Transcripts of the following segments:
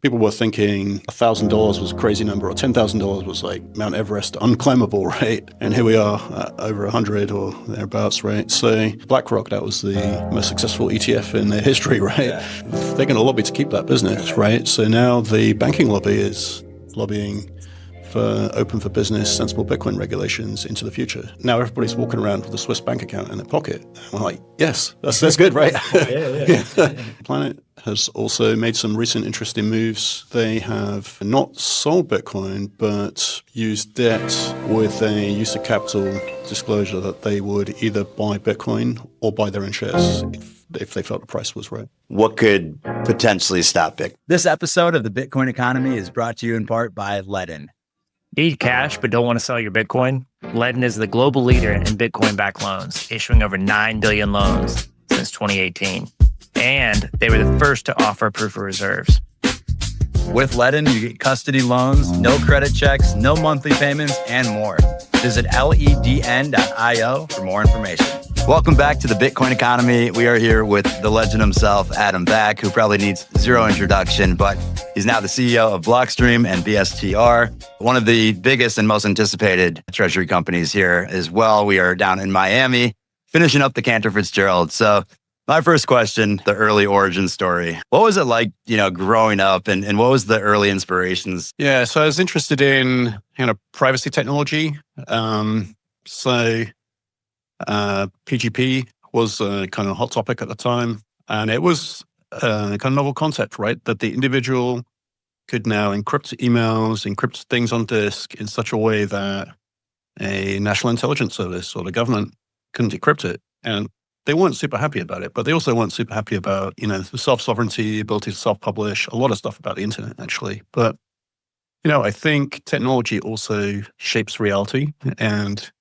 people were thinking $1,000 was a crazy number, or $10,000 was like Mount Everest unclimbable, right? And here we are, over 100 or thereabouts, right? So BlackRock, that was the most successful ETF in their history, right? Yeah. They're going to lobby to keep that business, right? So now the banking lobby is lobbying for open for business, sensible Bitcoin regulations into the future. Now everybody's walking around with a Swiss bank account in their pocket. And we're like, yes, that's good, right? Yeah. Planet has also made some recent interesting moves. They have not sold Bitcoin, but used debt with a use of capital disclosure that they would either buy Bitcoin or buy their own shares if they felt the price was right. What could potentially stop Bitcoin? This episode of The Bitcoin Economy is brought to you in part by Ledn. Need cash but don't want to sell your Bitcoin? Ledn is the global leader in Bitcoin-backed loans, issuing over 9 billion loans since 2018. And they were the first to offer proof of reserves. With Ledn, you get custody loans, no credit checks, no monthly payments, and more. Visit ledn.io for more information. Welcome back to The Bitcoin Economy. We are here with the legend himself, Adam Back, who probably needs zero introduction, but he's now the CEO of Blockstream and BSTR, one of the biggest and most anticipated treasury companies here as well. We are down in Miami, finishing up the Cantor Fitzgerald. So my first question, the early origin story. What was it like, growing up, and what was the early inspirations? Yeah, so I was interested in privacy technology. PGP was kind of a hot topic at the time. And it was a kind of novel concept, right? That the individual could now encrypt emails, encrypt things on disk in such a way that a national intelligence service or the government couldn't decrypt it. And they weren't super happy about it, but they also weren't super happy about, the self-sovereignty, ability to self-publish, a lot of stuff about the internet, actually. But, I think technology also shapes reality. And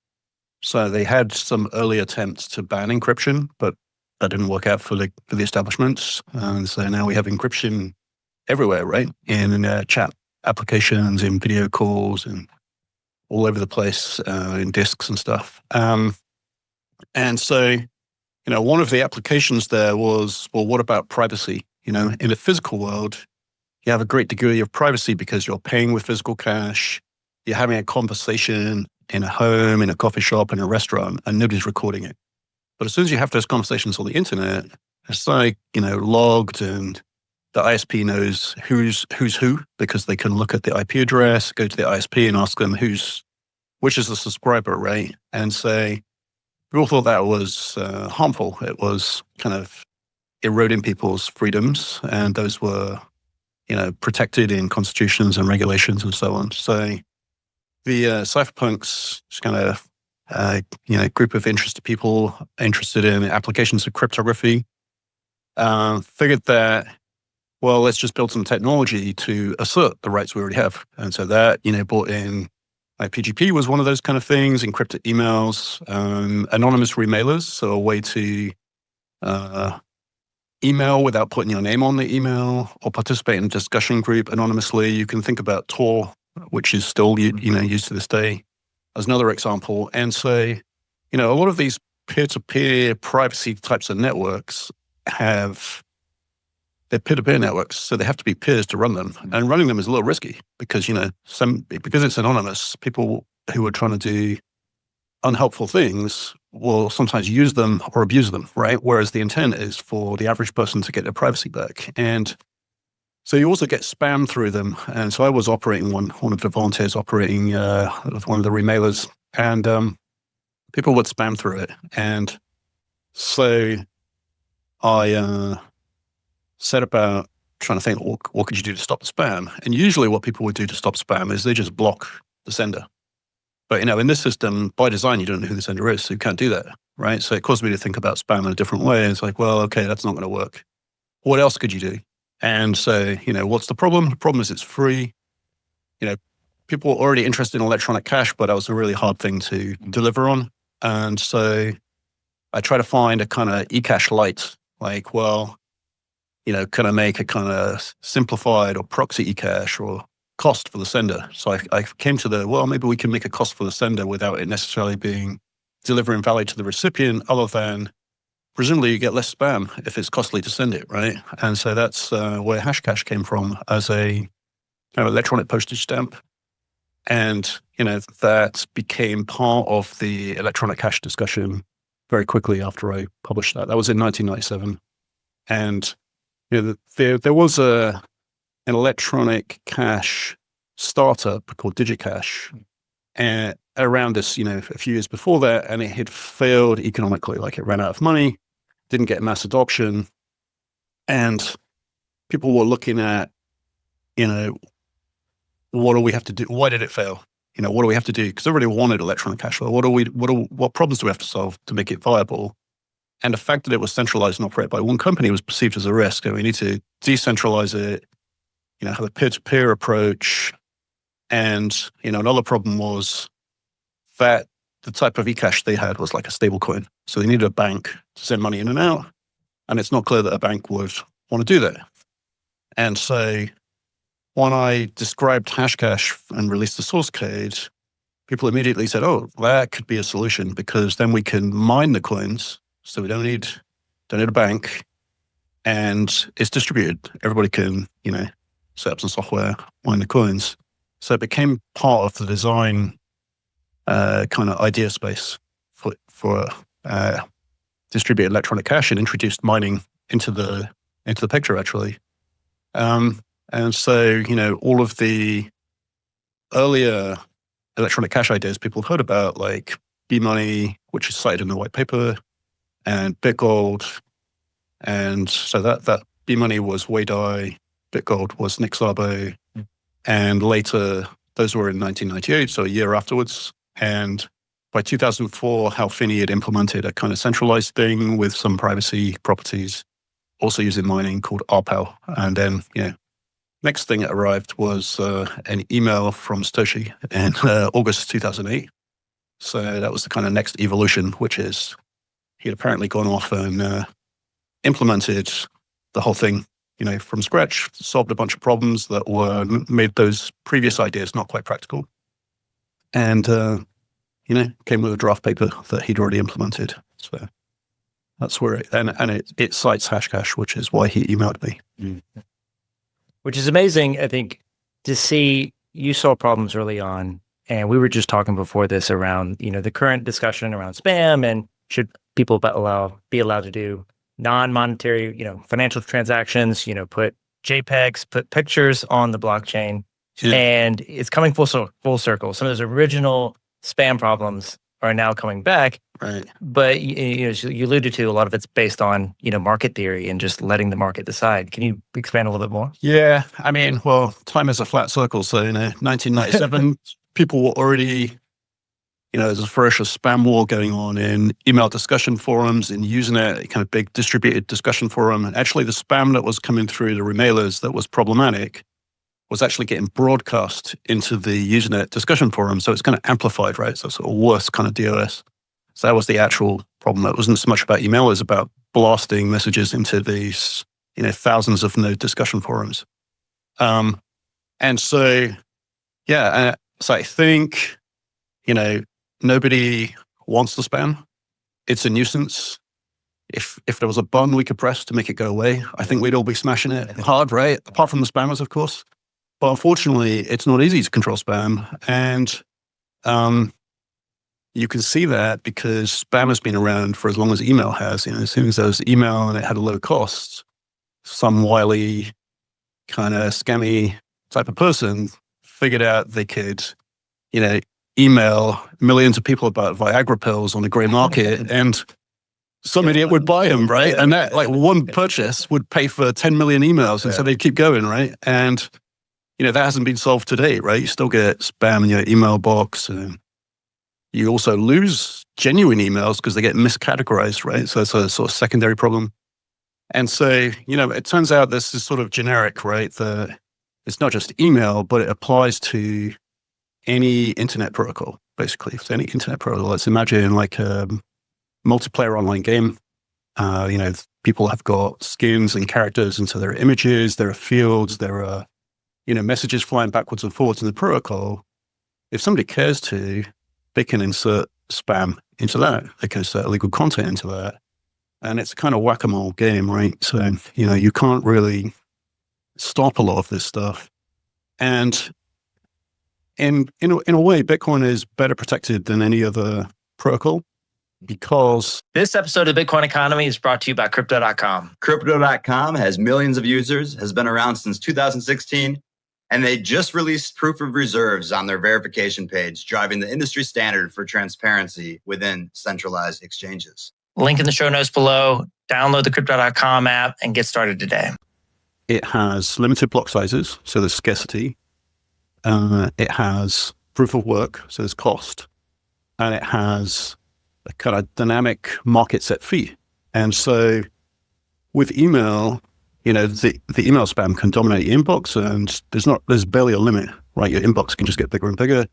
so they had some early attempts to ban encryption, but that didn't work out for the establishments. And so now we have encryption everywhere, right? In chat applications, in video calls, and all over the place, in disks and stuff. And so, one of the applications there was, well, what about privacy? In the physical world, you have a great degree of privacy because you're paying with physical cash, you're having a conversation in a home, in a coffee shop, in a restaurant, and nobody's recording it. But as soon as you have those conversations on the internet, it's like, logged, and the ISP knows who's who, because they can look at the IP address, go to the ISP and ask them which is the subscriber, right? And say, we all thought that was harmful. It was kind of eroding people's freedoms, and those were, protected in constitutions and regulations and so on. So the Cypherpunks, kind of, group of interested people interested in applications of cryptography, figured that, well, let's just build some technology to assert the rights we already have. And so that, brought in, like PGP was one of those kind of things, encrypted emails, anonymous remailers, so a way to email without putting your name on the email, or participate in a discussion group anonymously. You can think about Tor, which is still used to this day, as another example. And so, a lot of these peer-to-peer privacy types of networks they're peer-to-peer networks, so they have to be peers to run them. And running them is a little risky because, because it's anonymous, people who are trying to do unhelpful things will sometimes use them or abuse them, right? Whereas the intent is for the average person to get their privacy back. And so you also get spam through them. And so I was operating one of the volunteers operating one of the remailers, and people would spam through it. And so I set about trying to think, what could you do to stop the spam? And usually what people would do to stop spam is they just block the sender. But, in this system, by design, you don't know who the sender is, so you can't do that, right? So it caused me to think about spam in a different way. It's like, well, okay, that's not going to work. What else could you do? And so, what's the problem? The problem is it's free. People were already interested in electronic cash, but that was a really hard thing to deliver on. And so I try to find a kind of eCash light, like, well, can I make a kind of simplified or proxy eCash or cost for the sender? So I came to maybe we can make a cost for the sender without it necessarily being delivering value to the recipient, other than presumably you get less spam if it's costly to send it, right? And so that's where Hashcash came from as a kind of electronic postage stamp. And, that became part of the electronic cash discussion very quickly after I published that. That was in 1997. And, there was an electronic cash startup called DigiCash around this, a few years before that, and it had failed economically. Like, it ran out of money, didn't get mass adoption, and people were looking at, what do we have to do? Why did it fail? What do we have to do? Because everybody wanted electronic cash flow. What problems do we have to solve to make it viable? And the fact that it was centralized and operated by one company was perceived as a risk. And we need to decentralize it, have a peer-to-peer approach. And, another problem was that the type of eCash they had was like a stable coin. So they needed a bank to send money in and out. And it's not clear that a bank would want to do that. And so when I described Hashcash and released the source code, people immediately said, oh, that could be a solution, because then we can mine the coins. So we don't need a bank, and it's distributed. Everybody can, set up some software, mine the coins. So it became part of the design kind of idea space for distributed electronic cash, and introduced mining into the picture, actually. And so, all of the earlier electronic cash ideas people have heard about, like B-Money, which is cited in the white paper, and BitGold. And so that B-Money was Waydai, BitGold was Nick Szabo, and later, those were in 1998, so a year afterwards. And by 2004, Hal Finney had implemented a kind of centralized thing with some privacy properties, also using mining, called RPAL. And then, next thing that arrived was an email from Satoshi in August 2008. So that was the kind of next evolution, which is he'd apparently gone off and implemented the whole thing, from scratch, solved a bunch of problems that made those previous ideas not quite practical. And, came with a draft paper that he'd already implemented. So that's where it cites Hashcash, which is why he emailed me. Mm. Which is amazing, I think, to see. You saw problems early on, and we were just talking before this around, the current discussion around spam, and should people be allowed to do non-monetary, financial transactions, put JPEGs, put pictures on the blockchain. Yeah. And it's coming full circle. Some of those original spam problems are now coming back. Right. But you alluded to, a lot of it's based on, market theory and just letting the market decide. Can you expand a little bit more? Yeah. I mean, well, time is a flat circle. So, 1997, people were already, there's a ferocious spam war going on in email discussion forums, in Usenet, a kind of big distributed discussion forum. And actually the spam that was coming through the remailers that was problematic was actually getting broadcast into the Usenet discussion forum. So it's kind of amplified, right? So sort of worse kind of DOS. So that was the actual problem. It wasn't so much about email, it was about blasting messages into these, thousands of node discussion forums. And so, yeah, so I think, nobody wants the spam. It's a nuisance. If there was a button we could press to make it go away, I think we'd all be smashing it hard, right? Apart from the spammers, of course. But unfortunately, it's not easy to control spam. And you can see that because spam has been around for as long as email has. As soon as there was email and it had a low cost, some wily, kind of scammy type of person figured out they could, email millions of people about Viagra pills on a gray market, and some idiot would buy them, right? And that, like, one purchase would pay for 10 million emails, and so they'd keep going, right? And that hasn't been solved to date, right? You still get spam in your email box, and you also lose genuine emails because they get miscategorized, right? So it's a sort of secondary problem. And so, it turns out this is sort of generic, right? It's not just email, but it applies to any internet protocol, basically. So any internet protocol. Let's imagine like a multiplayer online game. People have got skins and characters, and so there are images, there are fields, there are, messages flying backwards and forwards in the protocol. If somebody cares to, they can insert spam into that. They can insert illegal content into that. And it's kind of whack-a-mole game, right? So, you can't really stop a lot of this stuff. And in a way, Bitcoin is better protected than any other protocol because This episode of Bitcoin Economy is brought to you by Crypto.com. Crypto.com has millions of users, has been around since 2016, and they just released proof of reserves on their verification page, driving the industry standard for transparency within centralized exchanges. Link in the show notes below. Download the Crypto.com app and get started today. it has limited block sizes, so there's scarcity. It has proof of work, so there's cost. And it has a kind of dynamic market set fee. And so with email, the email spam can dominate your inbox, and there's barely a limit, right? Your inbox can just get bigger and bigger.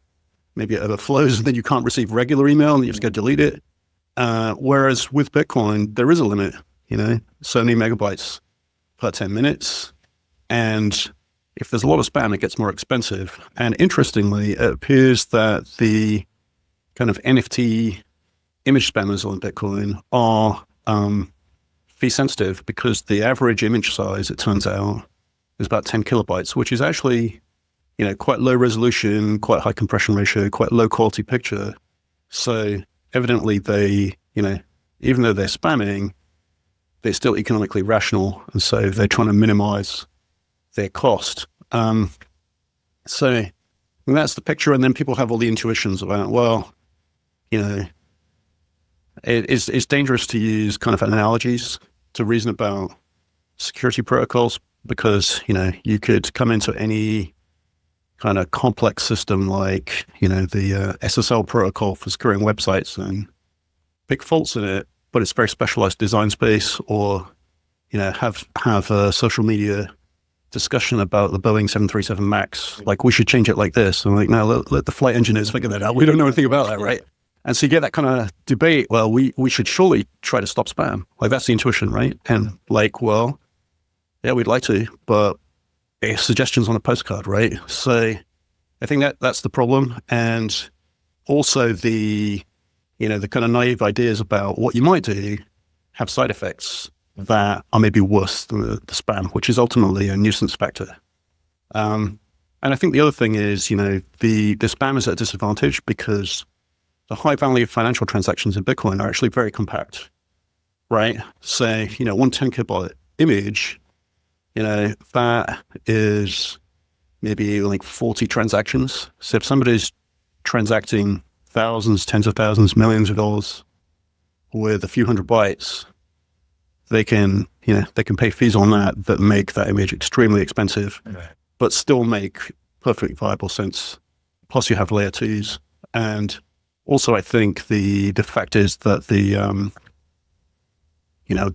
Maybe it overflows, and then you can't receive regular email, and you just go delete it. Whereas with Bitcoin, there is a limit, so many megabytes per 10 minutes. And if there's a lot of spam, it gets more expensive. And interestingly, it appears that the kind of NFT image spammers on Bitcoin are fee sensitive, because the average image size, it turns out, is about 10 kilobytes, which is actually, quite low resolution, quite high compression ratio, quite low quality picture. So evidently they, even though they're spamming, they're still economically rational. And so they're trying to minimize their cost. So that's the picture. And then people have all the intuitions about, well, it's dangerous to use kind of analogies to reason about security protocols, because, you could come into any kind of complex system like, the SSL protocol for securing websites and pick faults in it, but it's very specialized design space, or, have a social media discussion about the Boeing 737 MAX. Like, we should change it like this. And like, no, let the flight engineers figure that out. We don't know anything about that, right? And so you get that kind of debate. Well, we should surely try to stop spam. Like, that's the intuition, right? And like, well, yeah, we'd like to, but suggestions on a postcard, right? So I think that's the problem. And also the kind of naive ideas about what you might do have side effects that are maybe worse than the spam, which is ultimately a nuisance factor. And I think the other thing is, the spam is at a disadvantage because the high value financial transactions in Bitcoin are actually very compact, right? So, one 10 kilobyte image, that is maybe like 40 transactions. So if somebody's transacting thousands, tens of thousands, millions of dollars with a few hundred bytes, they can pay fees on that make that image extremely expensive, but still make perfectly viable sense. Plus you have layer twos. And also I think the fact is that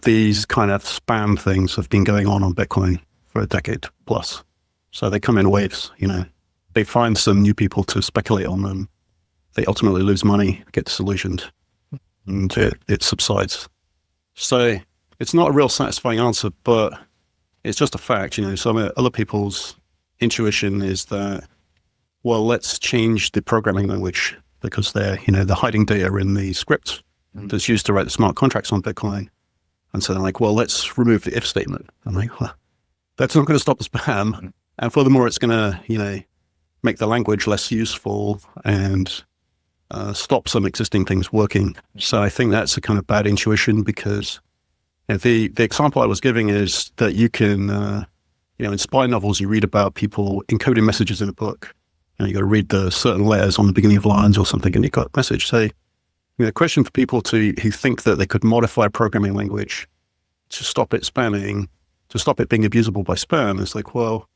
these kind of spam things have been going on Bitcoin for a decade plus. So they come in waves, they find some new people to speculate on them. They ultimately lose money, get disillusioned, and it subsides. So it's not a real satisfying answer, but it's just a fact. Some other people's intuition is that, well, let's change the programming language, because they're hiding data in the script that's used to write the smart contracts on Bitcoin. And so they're like, well, let's remove the if statement. I'm like, well, that's not going to stop the spam. And furthermore, it's going to, make the language less useful and stop some existing things working. So I think that's a kind of bad intuition, because the example I was giving is that you can, in spy novels, you read about people encoding messages in a book. You got to read the certain letters on the beginning of lines or something, and you got a message. So the question for people who think that they could modify programming language to stop it spamming, to stop it being abusable by spam, is like, well,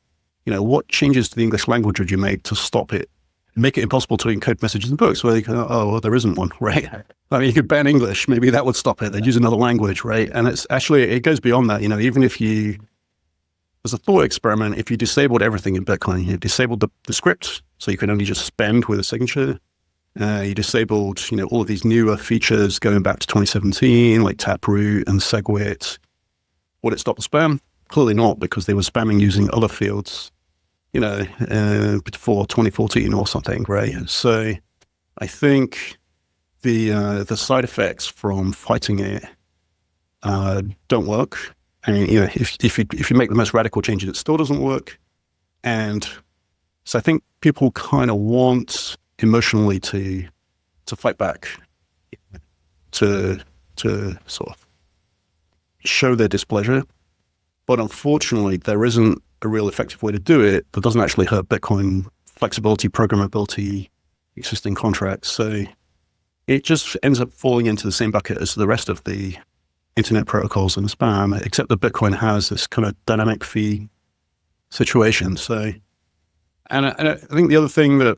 what changes to the English language would you make to stop it, make it impossible to encode messages in books? Well, you can, well, there isn't one, right? I mean, you could ban English, maybe that would stop it. They'd use another language, right? And it's actually, it goes beyond that. Even if as a thought experiment, if you disabled everything in Bitcoin, you disabled the script, so you can only just spend with a signature. You disabled, all of these newer features going back to 2017, like Taproot and SegWit. Would it stop the spam? Clearly not, because they were spamming using other fields, before 2014 or something, right? So I think the side effects from fighting it don't work. I mean, if you make the most radical changes, it still doesn't work. And so I think people kind of want emotionally to fight back, to sort of show their displeasure. But unfortunately, there isn't a real effective way to do it that doesn't actually hurt Bitcoin flexibility, programmability, existing contracts. So it just ends up falling into the same bucket as the rest of the internet protocols and spam, except that Bitcoin has this kind of dynamic fee situation. So, and I think the other thing that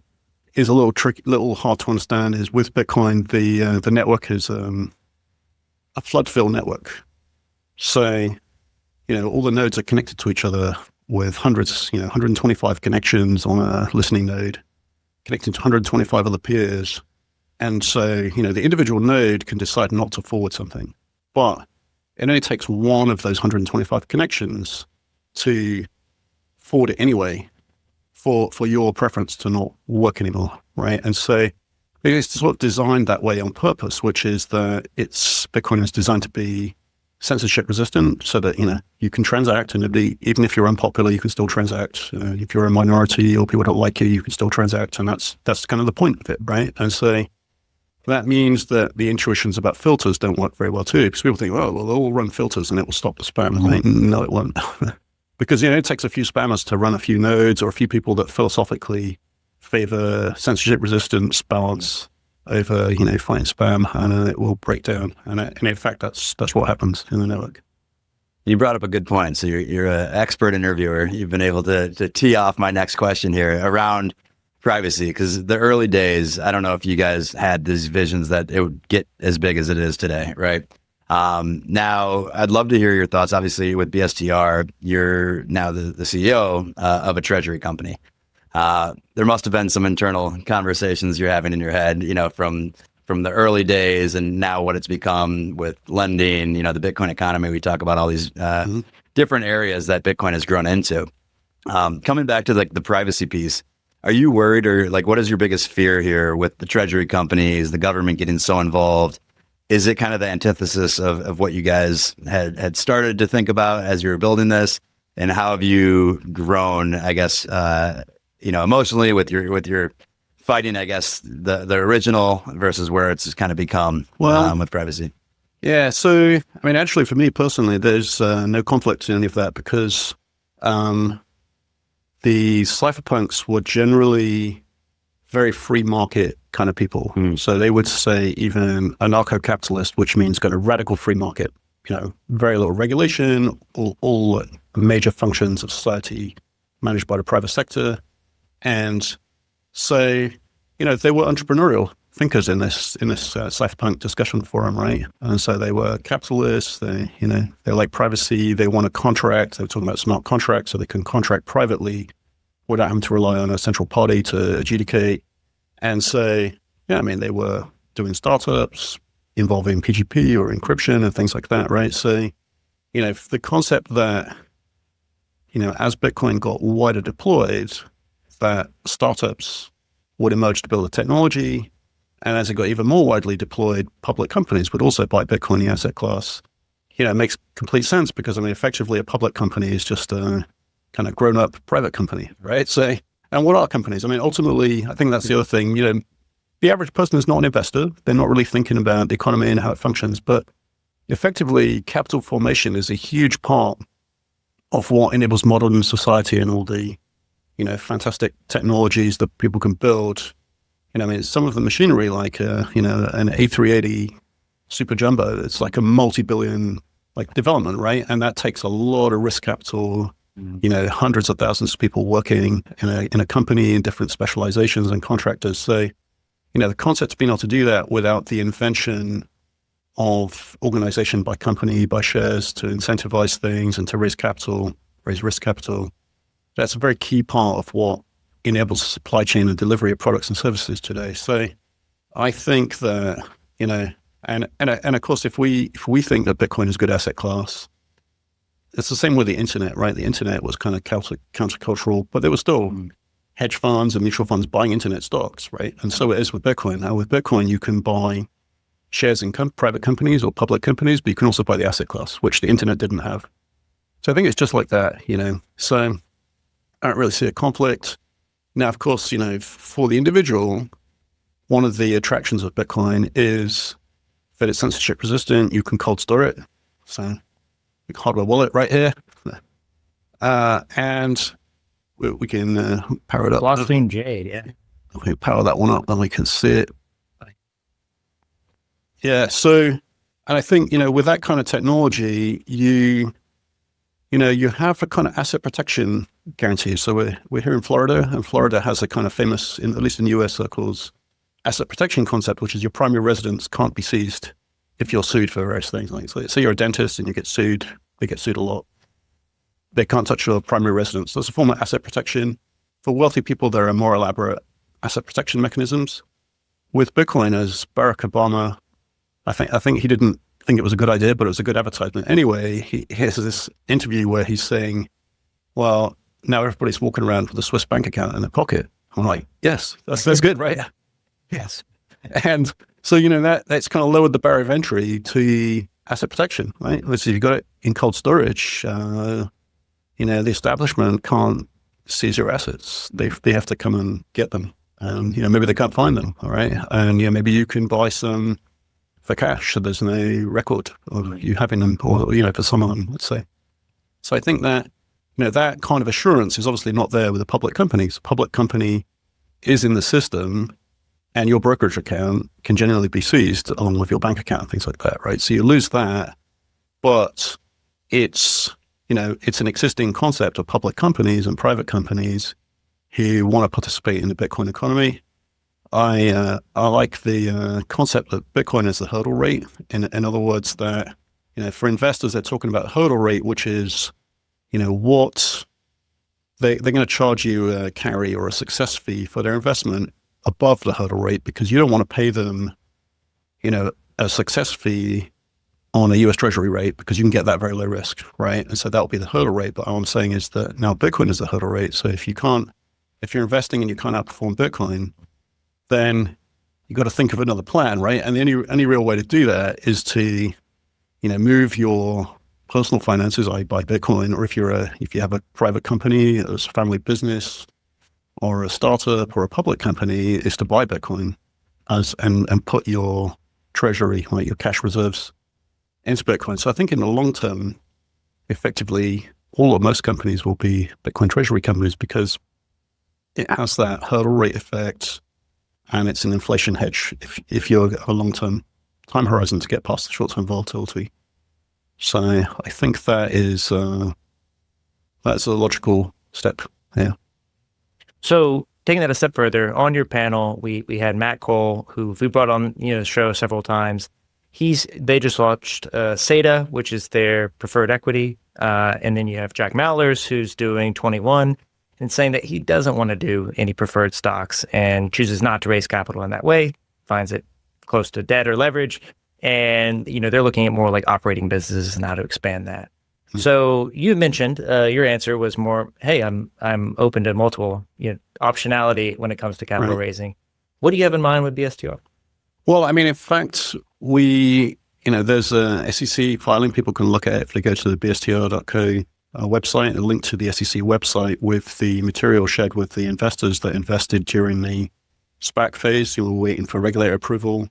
is a little tricky, little hard to understand is with Bitcoin, the network is a flood fill network. So, all the nodes are connected to each other with hundreds, 125 connections on a listening node, connecting to 125 other peers. And so, the individual node can decide not to forward something, but it only takes one of those 125 connections to forward it anyway for your preference to not work anymore, right? And so it's sort of designed that way on purpose, which is that Bitcoin is designed to be censorship resistant so that, you can transact and even if you're unpopular, you can still transact. If you're a minority or people don't like you can still transact. And that's kind of the point of it, right? And so that means that the intuitions about filters don't work very well too, because people think, well, they'll all run filters and it will stop the spam. I think, no, it won't. Because, it takes a few spammers to run a few nodes or a few people that philosophically favor censorship resistance balance over, fighting spam, and it will break down. And in fact, that's what happens in the network. You brought up a good point. So you're an expert interviewer. You've been able to tee off my next question here around privacy, because the early days, I don't know if you guys had these visions that it would get as big as it is today, right? Now, I'd love to hear your thoughts. Obviously, with BSTR, you're now the CEO of a treasury company. There must have been some internal conversations you're having in your head, from the early days and now what it's become with lending, the Bitcoin economy. We talk about all these different areas that Bitcoin has grown into. Coming back to the privacy piece, are you worried, or what is your biggest fear here with the treasury companies, the government getting so involved? Is it kind of the antithesis of what you guys had started to think about as you were building this? And how have you grown, I guess, emotionally with your fighting, I guess, the original versus where it's kind of become with privacy? Yeah. So, I mean, actually, for me personally, there's no conflict in any of that because the cypherpunks were generally very free market kind of people. So they would say even anarcho-capitalist, which means kind of radical free market, very little regulation, all major functions of society managed by the private sector. And so, they were entrepreneurial thinkers in this cypherpunk discussion forum, right? And so they were capitalists, they like privacy, they want a contract, they were talking about smart contracts so they can contract privately without having to rely on a central party to adjudicate. And so, they were doing startups involving PGP or encryption and things like that, right? So, the concept that, as Bitcoin got wider deployed, that startups would emerge to build the technology. And as it got even more widely deployed, public companies would also buy Bitcoin, the asset class. It makes complete sense because, effectively a public company is just a kind of grown up private company, right? So, and what are companies? Ultimately, I think that's the other thing, the average person is not an investor. They're not really thinking about the economy and how it functions, but effectively capital formation is a huge part of what enables modern society and all the, fantastic technologies that people can build. Some of the machinery like, an A380 Super Jumbo, it's like a multi-billion development, right? And that takes a lot of risk capital, hundreds of thousands of people working in a company in different specializations and contractors. So, the concept of being able to do that without the invention of organization by company, by shares to incentivize things and to raise risk capital, that's a very key part of what enables supply chain and delivery of products and services today. So I think that, and of course, if we think that Bitcoin is a good asset class, it's the same with the internet, right? The internet was kind of countercultural, but there were still hedge funds and mutual funds buying internet stocks, right? And so it is with Bitcoin. Now with Bitcoin, you can buy shares in private companies or public companies, but you can also buy the asset class, which the internet didn't have. So I think it's just like that, So I don't really see a conflict. Now, of course, for the individual, one of the attractions of Bitcoin is that it's censorship resistant. You can cold store it. So hardware wallet right here. And we can power it up. Blockstream Jade, yeah. We power that one up, then we can see it. Yeah. So, and I think, with that kind of technology, you have a kind of asset protection guarantee. So we're here in Florida, and Florida has a kind of famous, at least in US circles, asset protection concept, which is your primary residence can't be seized if you're sued for various things. Like, so say you're a dentist and you get sued, they get sued a lot. They can't touch your primary residence. That's a form of asset protection. For wealthy people, there are more elaborate asset protection mechanisms. With Bitcoin, as Barack Obama, I think he didn't think it was a good idea, but it was a good advertisement. Anyway, he has this interview where he's saying, well, now everybody's walking around with a Swiss bank account in their pocket. I'm like, yes, that's good, right? Yes. And so, that's kind of lowered the barrier of entry to asset protection, right? So if you've got it in cold storage, the establishment can't seize your assets. They have to come and get them. And, maybe they can't find them, all right? And, maybe you can buy some for cash, so there's no record of you having them, or, for someone, let's say. So I think that, that kind of assurance is obviously not there with the public companies. A public company is in the system, and your brokerage account can generally be seized along with your bank account, things like that, right? So you lose that, but it's an existing concept of public companies and private companies who want to participate in the Bitcoin economy. I like the concept that Bitcoin is the hurdle rate. In other words, that, for investors, they're talking about hurdle rate, which is, what they're going to charge you a carry or a success fee for their investment above the hurdle rate, because you don't want to pay them, a success fee on a US Treasury rate, because you can get that very low risk, right? And so that'll be the hurdle rate. But all I'm saying is that now Bitcoin is the hurdle rate. So if you're investing and you can't outperform Bitcoin, then you got to think of another plan, right? And the only real way to do that is to, move your personal finances, buy Bitcoin, or if you have a private company, a family business, or a startup or a public company, is to buy Bitcoin and put your treasury, like your cash reserves, into Bitcoin. So I think in the long term, effectively, all or most companies will be Bitcoin treasury companies, because it has that hurdle rate effect, and it's an inflation hedge if you're a long-term time horizon to get past the short-term volatility. So I think that's a logical step. Yeah. So taking that a step further, on your panel, we had Matt Cole, who we brought on the show several times. They just launched SATA, which is their preferred equity, and then you have Jack Mallers, who's doing 21, and saying that he doesn't want to do any preferred stocks and chooses not to raise capital in that way, finds it close to debt or leverage, and they're looking at more like operating businesses and how to expand that. Mm-hmm. So you mentioned your answer was more, hey, I'm open to multiple optionality when it comes to capital raising. What do you have in mind with BSTR? Well, I mean, in fact, there's a SEC filing people can look at if they go to the bstr.co website, a link to the SEC website with the material shared with the investors that invested during the SPAC phase. You were waiting for regulator approval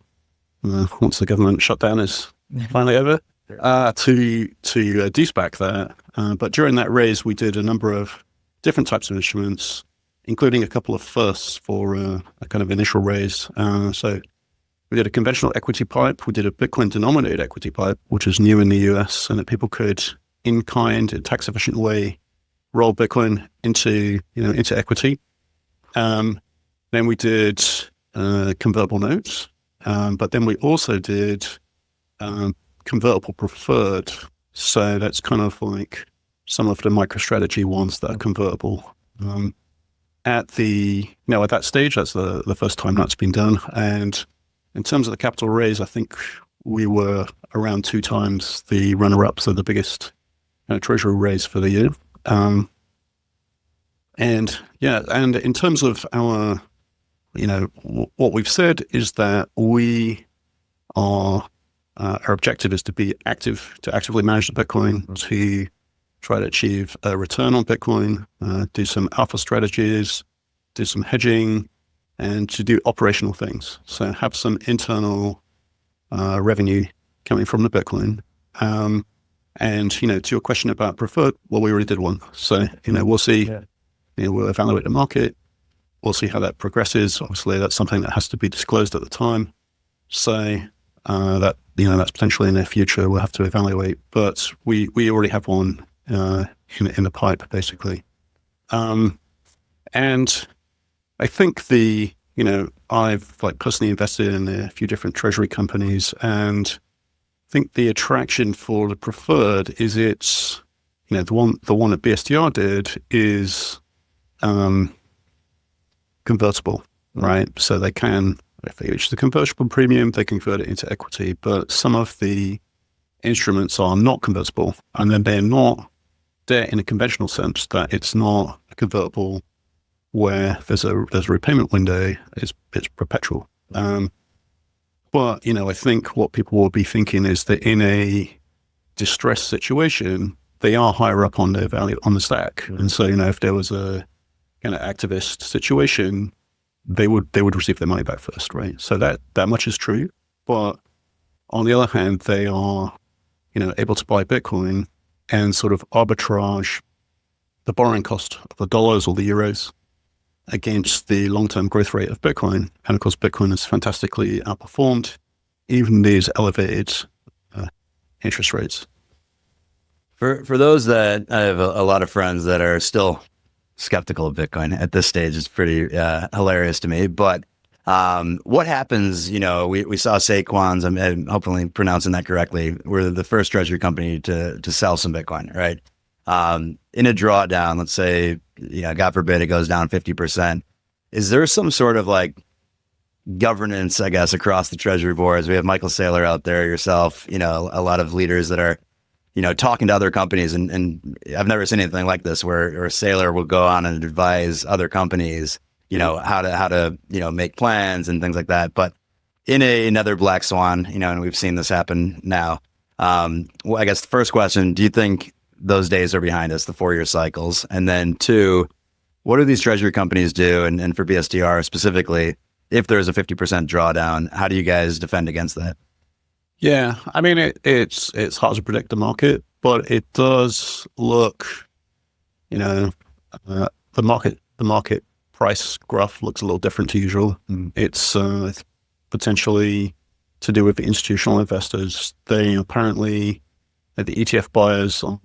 once the government shutdown is finally over to de-SPAC that. But during that raise, we did a number of different types of instruments, including a couple of firsts for a kind of initial raise. So we did a conventional equity pipe. We did a Bitcoin denominated equity pipe, which is new in the US, and that people could, in kind, in tax efficient way, roll Bitcoin into equity. Then we did convertible notes, but then we also did convertible preferred. So that's kind of like some of the MicroStrategy ones that are convertible. At that stage, that's the first time that's been done. And in terms of the capital raise, I think we were around 2 times the runner-up, so the biggest treasury raise for the year. And in terms of our, what we've said is that we our objective is to be active, to actively manage the Bitcoin, to try to achieve a return on Bitcoin, do some alpha strategies, do some hedging, and to do operational things. So have some internal revenue coming from the Bitcoin. And, to your question about preferred, well, we already did one. So, we'll see, we'll evaluate the market. We'll see how that progresses. Obviously, that's something that has to be disclosed at the time. So that, that's potentially in the future we'll have to evaluate. But we already have one in the pipe, basically. And I think I've personally invested in a few different treasury companies, and I think the attraction for the preferred is it's, the one that BSTR did is convertible, right? So they can, if they reach the convertible premium, they convert it into equity. But some of the instruments are not convertible, and then they're not debt in a conventional sense, that it's not a convertible where there's a repayment window. It's perpetual. But I think what people will be thinking is that in a distressed situation, they are higher up on the value on the stack, and so if there was a kind of activist situation, they would receive their money back first, right? So that much is true. But on the other hand, they are able to buy Bitcoin and sort of arbitrage the borrowing cost of the dollars or the euros against the long-term growth rate of Bitcoin. And of course, Bitcoin has fantastically outperformed even these elevated interest rates. For those that I have a lot of friends that are still skeptical of Bitcoin at this stage, is pretty hilarious to me. But what happens, we saw Saquon's, I'm hopefully pronouncing that correctly, we're the first treasury company to sell some Bitcoin, right? In a drawdown, let's say, God forbid it goes down 50%. Is there some sort of governance, I guess, across the treasury boards? We have Michael Saylor out there, yourself, a lot of leaders that are, talking to other companies, and I've never seen anything like this where Saylor will go on and advise other companies, how to make plans and things like that. But in another black swan, and we've seen this happen now. Well, I guess the first question, do you think those days are behind us, the 4-year cycles? And then 2, what do these treasury companies do? And for BSTR specifically, if there's a 50% drawdown, how do you guys defend against that? Yeah, I mean, it's hard to predict the market, but it does look, the market price graph looks a little different to usual. It's potentially to do with the institutional investors. They apparently, the ETF buyers are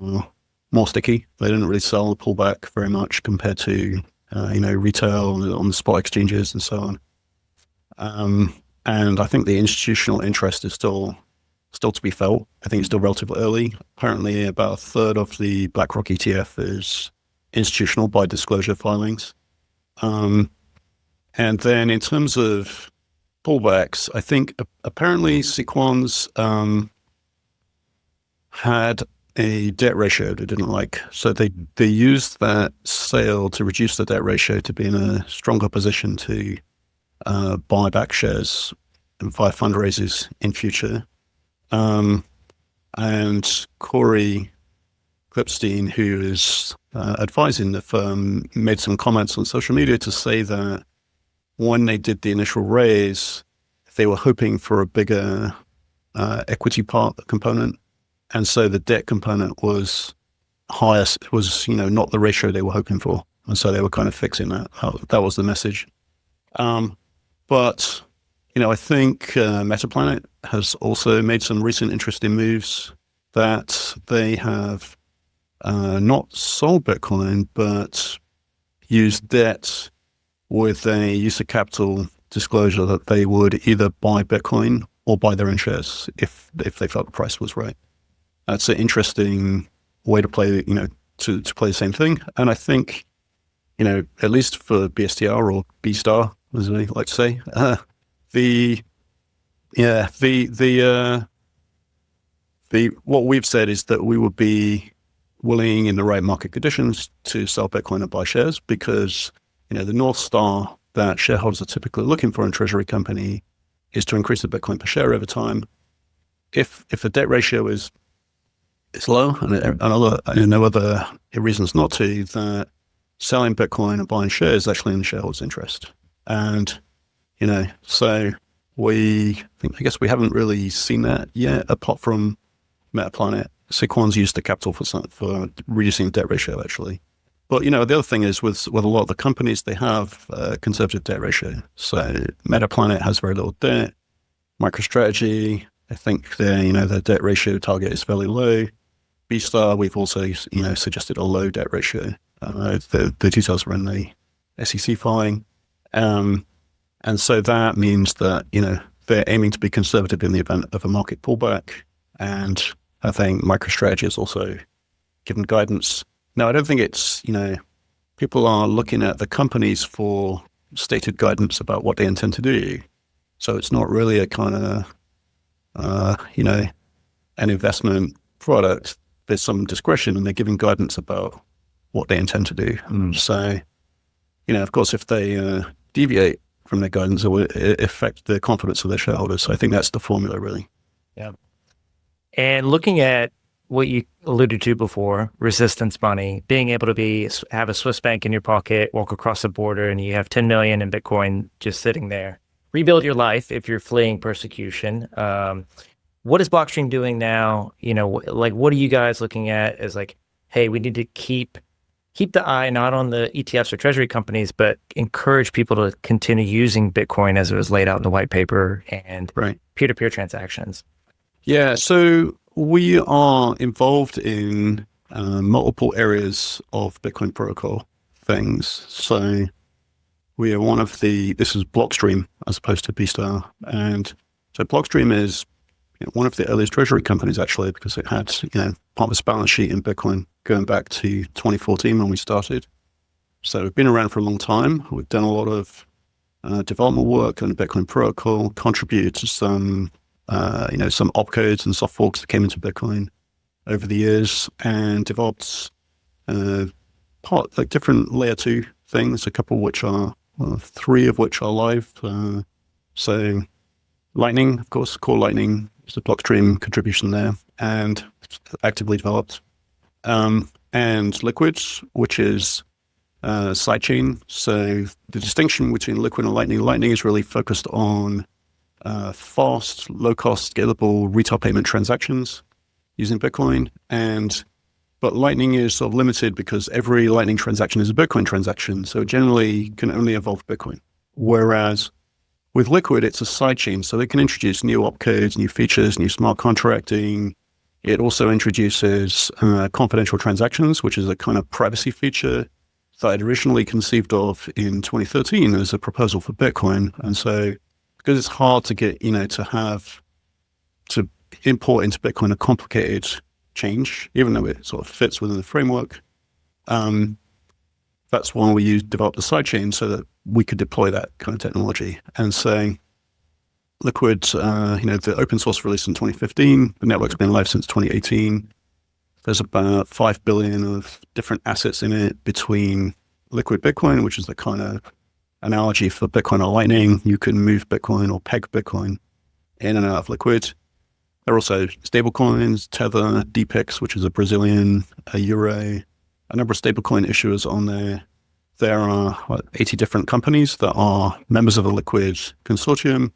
more sticky. They didn't really sell the pullback very much compared to, retail on the spot exchanges and so on. And I think the institutional interest is still to be felt. I think it's still relatively early. Apparently about a third of the BlackRock ETF is institutional by disclosure filings. And then in terms of pullbacks, I think apparently Sequans had a debt ratio they didn't like. So they used that sale to reduce the debt ratio to be in a stronger position to buy back shares and via fundraisers in future. And Corey Klipstein, who is advising the firm, made some comments on social media to say that when they did the initial raise, they were hoping for a bigger equity part component. And so the debt component was highest, was, not the ratio they were hoping for. And so they were kind of fixing that. That was the message. But, I think Metaplanet has also made some recent interesting moves that they have not sold Bitcoin, but used debt with a use of capital disclosure that they would either buy Bitcoin or buy their own shares if they felt the price was right. That's an interesting way to play, to play the same thing. And I think, at least for BSTR or B-Star, as I like to say, what we've said is that we would be willing in the right market conditions to sell Bitcoin and buy shares because, the North Star that shareholders are typically looking for in a treasury company is to increase the Bitcoin per share over time. If the debt ratio is low and no other reasons not to, that selling Bitcoin and buying shares is actually in the shareholders' interest. And, so I guess we haven't really seen that yet, apart from MetaPlanet. Sequan's used the capital for reducing the debt ratio, actually. But, the other thing is with a lot of the companies, they have a conservative debt ratio. So MetaPlanet has very little debt. MicroStrategy, I think their debt ratio target is fairly low. BSTR, we've also, suggested a low debt ratio. The details are in the SEC filing. And so that means that, they're aiming to be conservative in the event of a market pullback. And I think MicroStrategy has also given guidance. Now, I don't think it's, people are looking at the companies for stated guidance about what they intend to do. So it's not really a kind of, an investment product. There's some discretion and they're giving guidance about what they intend to do. So, of course, if they deviate from their guidance, it will affect the confidence of their shareholders. So I think that's the formula, really. Yeah. And looking at what you alluded to before, resistance money, being able to have a Swiss bank in your pocket, walk across the border, and you have 10 million in Bitcoin just sitting there. Rebuild your life if you're fleeing persecution. What is Blockstream doing now? What are you guys looking at as hey, we need to keep the eye not on the ETFs or Treasury companies, but encourage people to continue using Bitcoin as it was laid out in the white paper and peer-to-peer transactions? Yeah, so we are involved in multiple areas of Bitcoin protocol things. So we are this is Blockstream as opposed to BSTR. And so Blockstream is one of the earliest Treasury companies, actually, because it had, part of its balance sheet in Bitcoin going back to 2014 when we started. So we've been around for a long time. We've done a lot of development work on the Bitcoin protocol, contributed to some opcodes and soft forks that came into Bitcoin over the years, and developed different layer 2 things, a couple which are, 3 of which are live. So Lightning, of course, core Lightning is the Blockstream contribution there, and actively developed. And Liquid, which is sidechain. So the distinction between Liquid and Lightning is really focused on fast, low-cost, scalable retail payment transactions using Bitcoin. But Lightning is sort of limited because every Lightning transaction is a Bitcoin transaction, so it generally can only involve Bitcoin. Whereas with Liquid, it's a sidechain, so they can introduce new opcodes, new features, new smart contracting. It also introduces confidential transactions, which is a kind of privacy feature that I'd originally conceived of in 2013 as a proposal for Bitcoin. And so because it's hard to get, to import into Bitcoin a complicated change, even though it sort of fits within the framework, that's why we developed the sidechain so that we could deploy that kind of technology. And so Liquid, the open source released in 2015, the network's been live since 2018. There's about 5 billion of different assets in it between Liquid Bitcoin, which is the kind of analogy for Bitcoin or Lightning. You can move Bitcoin or peg Bitcoin in and out of Liquid. There are also stablecoins, Tether, DPEX, which is a Brazilian, a Euro, a number of stablecoin issuers on there. There are 80 different companies that are members of the Liquid consortium.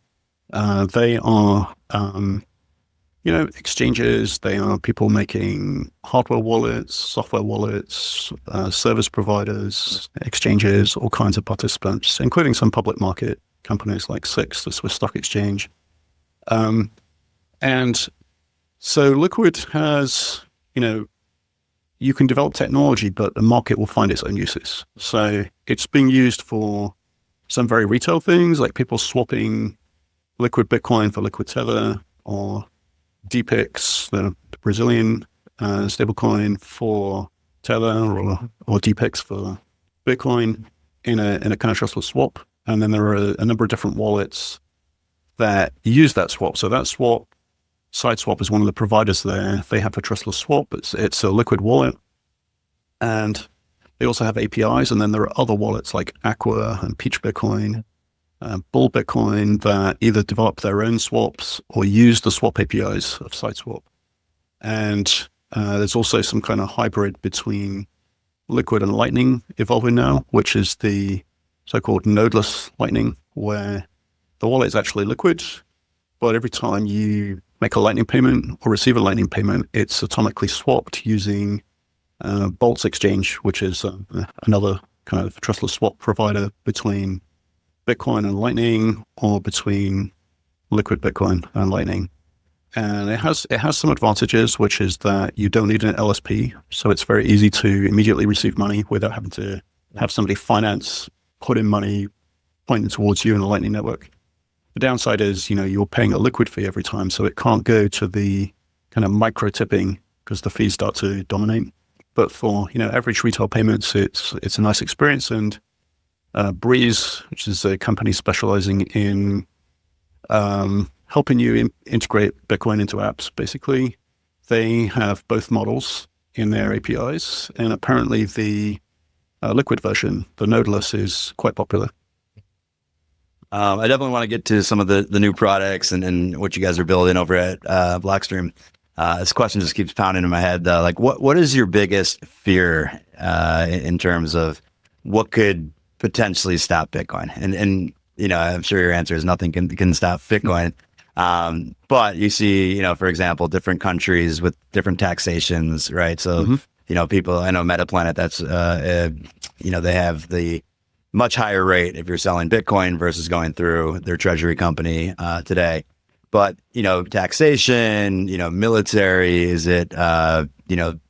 They are, exchanges. They are people making hardware wallets, software wallets, service providers, exchanges, all kinds of participants, including some public market companies like SIX, the Swiss Stock Exchange. And so Liquid has, you can develop technology, but the market will find its own uses. So it's being used for some very retail things, like people swapping Liquid Bitcoin for Liquid Tether, or DPEX, the Brazilian stablecoin, for Tether, or DPEX for Bitcoin in a kind of trustless swap. And then there are a number of different wallets that use that swap. So that swap, SideSwap is one of the providers there. They have a trustless swap. It's a Liquid wallet. And they also have APIs. And then there are other wallets like Aqua and Peach Bitcoin bull Bitcoin that either develop their own swaps or use the swap APIs of Sideswap. And there's also some kind of hybrid between Liquid and Lightning evolving now, which is the so-called nodeless Lightning, where the wallet is actually liquid, but every time you make a Lightning payment or receive a Lightning payment, it's atomically swapped using Bolt's exchange, which is another kind of trustless swap provider between Bitcoin and Lightning, or between Liquid Bitcoin and Lightning. And it has some advantages, which is that you don't need an LSP, so it's very easy to immediately receive money without having to have somebody put in money pointing towards you in the Lightning network. The downside is, you're paying a liquid fee every time, so it can't go to the kind of micro tipping because the fees start to dominate. But for average retail payments, it's a nice experience. And Breeze, which is a company specializing in helping you integrate Bitcoin into apps, basically, they have both models in their APIs, and apparently the liquid version, the nodeless, is quite popular. I definitely want to get to some of the new products and what you guys are building over at Blockstream. This question just keeps pounding in my head, though. Like, what is your biggest fear in terms of what could potentially stop Bitcoin? And I'm sure your answer is nothing can stop Bitcoin. But you see, for example, different countries with different taxations, right? So, people, I know Metaplanet, that's, they have the much higher rate if you're selling Bitcoin versus going through their Treasury company today. But, taxation, military, is it,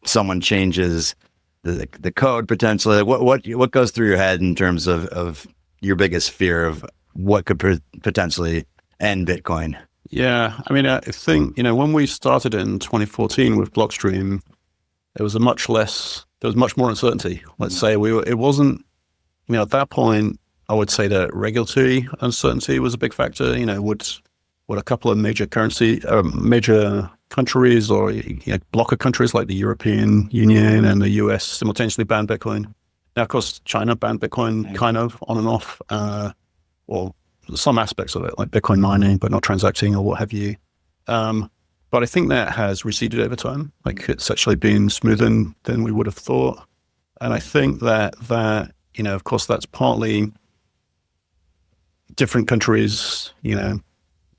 someone changes the code potentially? What goes through your head in terms of your biggest fear of what could potentially end Bitcoin? Yeah, I mean, I think, when we started in 2014 with Blockstream, there was much more uncertainty. Let's say it wasn't, at that point, I would say that regulatory uncertainty was a big factor. Would a couple of major countries or block of countries like the European Union and the US simultaneously ban Bitcoin? Now, of course, China banned Bitcoin kind of on and off, or some aspects of it, like Bitcoin mining, but not transacting or what have you. But I think that has receded over time. Like, it's actually been smoother than we would have thought. And I think that of course, that's partly different countries,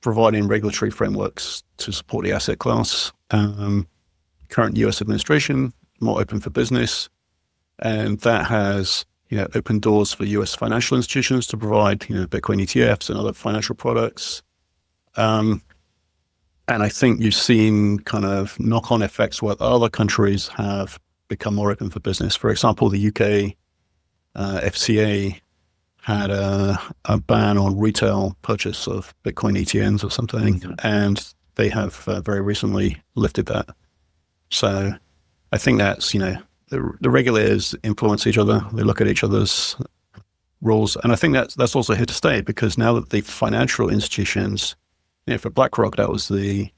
providing regulatory frameworks to support the asset class. Current US administration, more open for business. And that has, opened doors for US financial institutions to provide, Bitcoin ETFs and other financial products. And I think you've seen kind of knock-on effects where other countries have become more open for business. For example, the UK FCA had a ban on retail purchase of Bitcoin ETNs or something, and they have very recently lifted that. So I think that's, the regulators influence each other. They look at each other's rules. And I think that's also here to stay, because now that the financial institutions, for BlackRock, that was the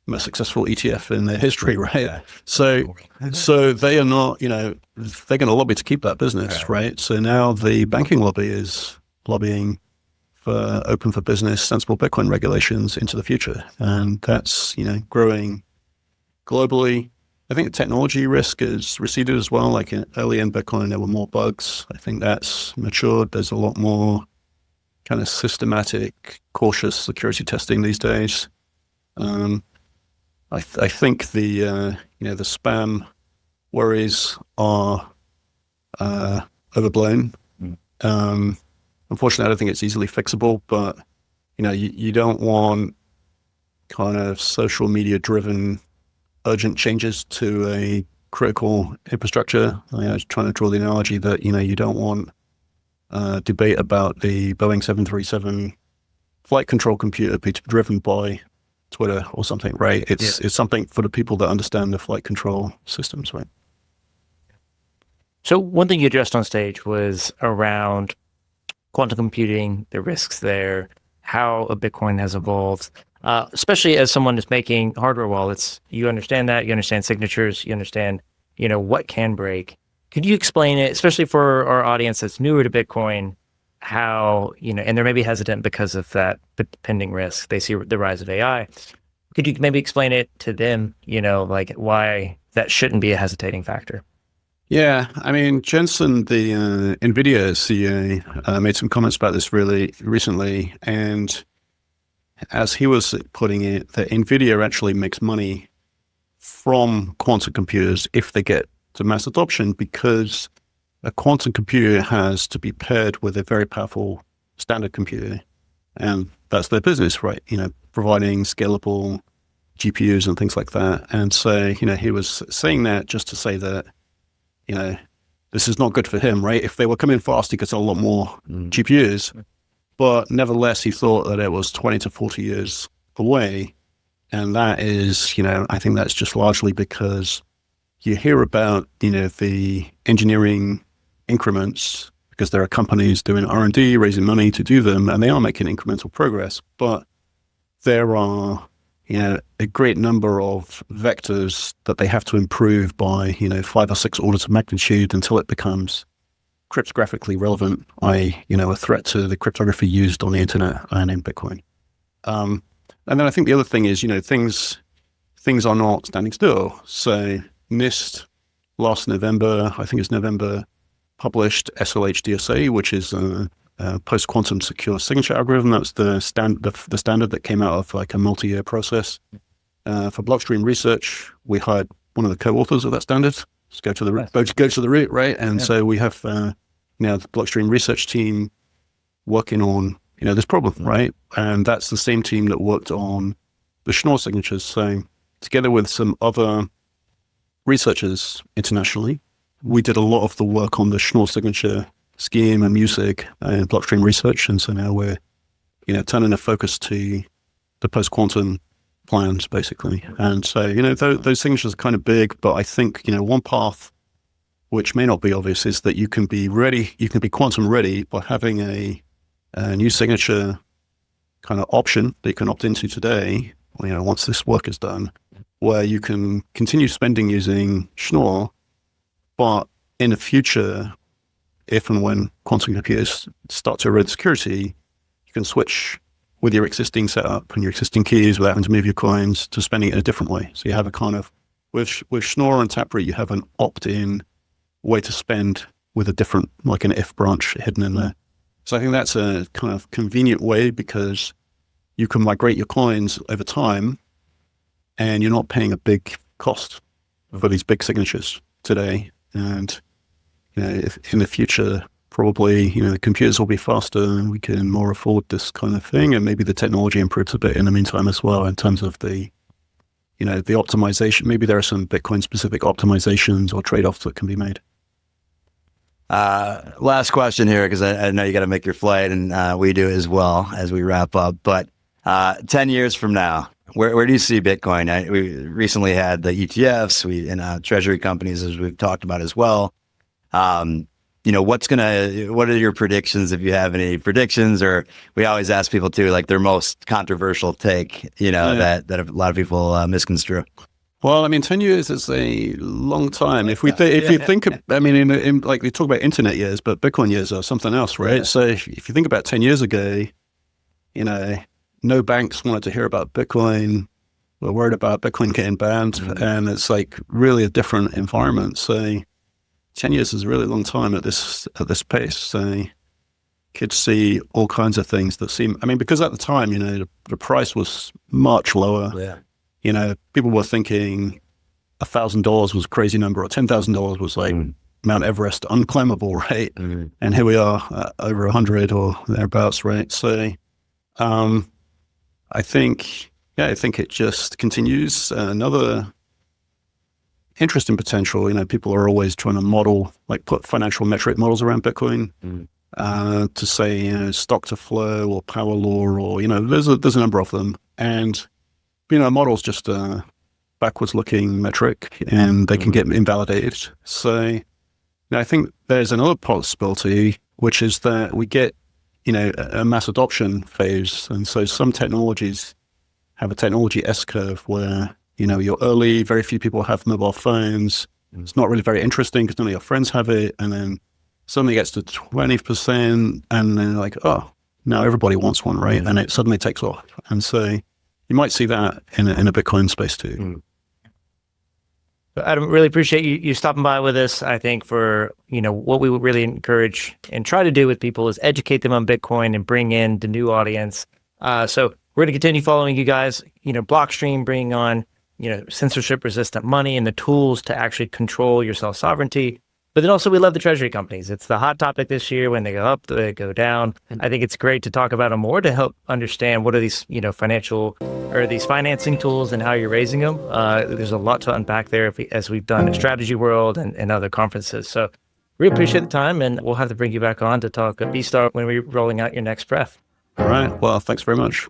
most successful ETF in their history, right? Yeah. So they are not, they're going to lobby to keep that business, right? So now the banking lobby is lobbying for open for business, sensible Bitcoin regulations into the future. And that's, growing globally. I think the technology risk has receded as well. Like early in Bitcoin, there were more bugs. I think that's matured. There's a lot more kind of systematic, cautious security testing these days. I think the the spam worries are overblown. Unfortunately, I don't think it's easily fixable. But you don't want kind of social media driven urgent changes to a critical infrastructure. I was trying to draw the analogy that you don't want debate about the Boeing 737 flight control computer be driven by Twitter or something, right? It's something for the people that understand the flight control systems, right? So one thing you addressed on stage was around quantum computing, the risks there, how a Bitcoin has evolved, especially as someone is making hardware wallets. You understand that, you understand signatures, you understand, what can break. Could you explain it, especially for our audience that's newer to Bitcoin, how, and they're maybe hesitant because of that pending risk. They see the rise of AI. Could you maybe explain it to them, like why that shouldn't be a hesitating factor? Yeah, I mean, Jensen, the NVIDIA CEO, made some comments about this really recently. And as he was putting it, that NVIDIA actually makes money from quantum computers if they get to mass adoption, because a quantum computer has to be paired with a very powerful standard computer. And that's their business, right? Providing scalable GPUs and things like that. And so, he was saying that just to say that, this is not good for him, right? If they were coming fast, he could sell a lot more GPUs. But nevertheless, he thought that it was 20 to 40 years away. And that is, I think that's just largely because you hear about, the engineering increments, because there are companies doing R&D, raising money to do them, and they are making incremental progress. But there are, a great number of vectors that they have to improve by, 5 or 6 orders of magnitude until it becomes cryptographically relevant, i.e., a threat to the cryptography used on the internet and in Bitcoin. And then I think the other thing is, things are not standing still. So NIST last November, I think it's November, published SLHDSA, which is a post-quantum secure signature algorithm. That's the standard that came out of like a multi-year process. For Blockstream research, we hired one of the co-authors of that standard. Let's go to the root, right? And so we have now the Blockstream research team working on this problem, right? And that's the same team that worked on the Schnorr signatures. So together with some other researchers internationally, we did a lot of the work on the Schnorr signature scheme and music and blockstream research. And so now we're, turning the focus to the post-quantum plans, basically. And so, those signatures are kind of big, but I think, one path, which may not be obvious, is that you can be quantum ready by having a new signature kind of option that you can opt into today, once this work is done, where you can continue spending using Schnorr, but in the future, if and when quantum computers start to erode security, you can switch with your existing setup and your existing keys without having to move your coins to spending it in a different way. So you have a kind of, with Schnorr and Taproot, you have an opt-in way to spend with a different, like an if branch hidden in there. So I think that's a kind of convenient way, because you can migrate your coins over time and you're not paying a big cost for these big signatures today. And, if in the future, probably, the computers will be faster and we can more afford this kind of thing. And maybe the technology improves a bit in the meantime as well, in terms of the optimization. Maybe there are some Bitcoin specific optimizations or trade-offs that can be made. Last question here, because I know you got to make your flight, and we do as well as we wrap up. But 10 years from now, where do you see Bitcoin? We recently had the ETFs, and Treasury companies, as we've talked about as well. What are your predictions, if you have any predictions? Or we always ask people too, like their most controversial take, that a lot of people misconstrue. Well, I mean, 10 years is a long time. If you think, I mean, in like they talk about internet years, but Bitcoin years are something else, right? Yeah. So if you think about 10 years ago, no banks wanted to hear about Bitcoin. We're worried about Bitcoin getting banned, and it's like really a different environment. So 10 years is a really long time at this pace. So kids see all kinds of things that seem, I mean, because at the time, the price was much lower. Yeah. People were thinking $1,000 was a crazy number, or $10,000 was like Mount Everest unclimbable, right? And here we are over 100 or thereabouts, right? So I think it just continues. Another interesting potential, people are always trying to model, like put financial metric models around Bitcoin to say, stock to flow or power law, or, there's a number of them. And a model's just a backwards looking metric, and they can get invalidated. So I think there's another possibility, which is that we get, a mass adoption phase. And so some technologies have a technology S-curve where, you're early, very few people have mobile phones. It's not really very interesting because none of your friends have it. And then suddenly gets to 20%, and then like, oh, now everybody wants one, right? And it suddenly takes off. And so you might see that in a Bitcoin space too. Adam, really appreciate you stopping by with us. I think for, what we would really encourage and try to do with people is educate them on Bitcoin and bring in the new audience. So we're going to continue following you guys, Blockstream, bringing on, censorship resistant money and the tools to actually control your self-sovereignty. But then also we love the Treasury companies. It's the hot topic this year. When they go up, they go down. I think it's great to talk about them more to help understand what are these, financial or these financing tools and how you're raising them. There's a lot to unpack there as we've done at Strategy World and other conferences. So we appreciate the time, and we'll have to bring you back on to talk BSTR when we're rolling out your next pref. All right. Well, thanks very much.